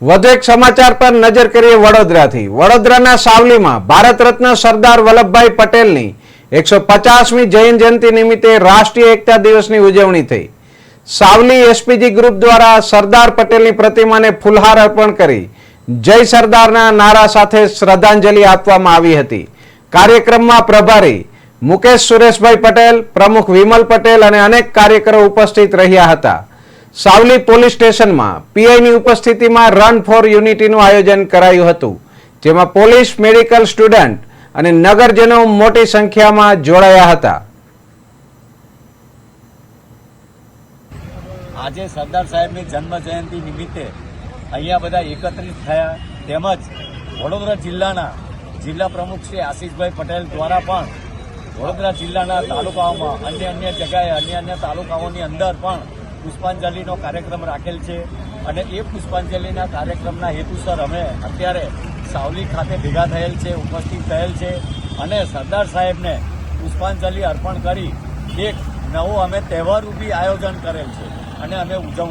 વધુ એક સમાચાર પર નજર કરીએ વડોદરાથી। વડોદરાના સાવલીમાં ભારત રત્ન સરદાર વલ્લભભાઈ પટેલની 150મી જયંતિ નિમિત્તે રાષ્ટ્રીય એકતા દિવસની ઉજવણી થઈ। સાવલી એસપીજી ગ્રુપ દ્વારા સરદાર પટેલની પ્રતિમાને ફૂલહાર અર્પણ કરી જય સરદારના નારા સાથે શ્રદ્ધાંજલિ આપવામાં આવી હતી। કાર્યક્રમમાં પ્રભારી મુકેશ સુરેશભાઈ પટેલ, પ્રમુખ વિમલ પટેલ અને અનેક કાર્યકરો ઉપસ્થિત રહ્યા હતા। સાવલી પોલીસ સ્ટેશનમાં પીઆઈની ઉપસ્થિતિમાં રન ફોર યુનિટીનું આયોજન કરાયું હતું, જેમાં પોલીસ, મેડિકલ સ્ટુડન્ટ અને નગરજનો મોટી સંખ્યામાં જોડાયા હતા। આજે સરદાર સાહેબની જન્મ જયંતિ નિમિત્તે અહીંયા બધા એકત્રિત થયા, તેમજ વડોદરા જિલ્લાના જિલ્લા પ્રમુખ શ્રી આશીષભાઈ પટેલ દ્વારા પણ વડોદરા જિલ્લાના તાલુકાઓમાં અન્ય જગ્યાએ અન્ય તાલુકાઓની અંદર પણ પુષ્પાંજલિનો કાર્યક્રમ રાખેલ છે અને એ પુષ્પાંજલિના કાર્યક્રમના હેતુસર અમે અત્યારે સાવલી ખાતે ભેગા થયેલ છે, ઉપસ્થિત થયેલ છે અને સરદાર સાહેબને પુષ્પાંજલિ અર્પણ કરી એક નવો અમે તહેવારરૂપી આયોજન કરેલ છે અને અમે ઉજવણી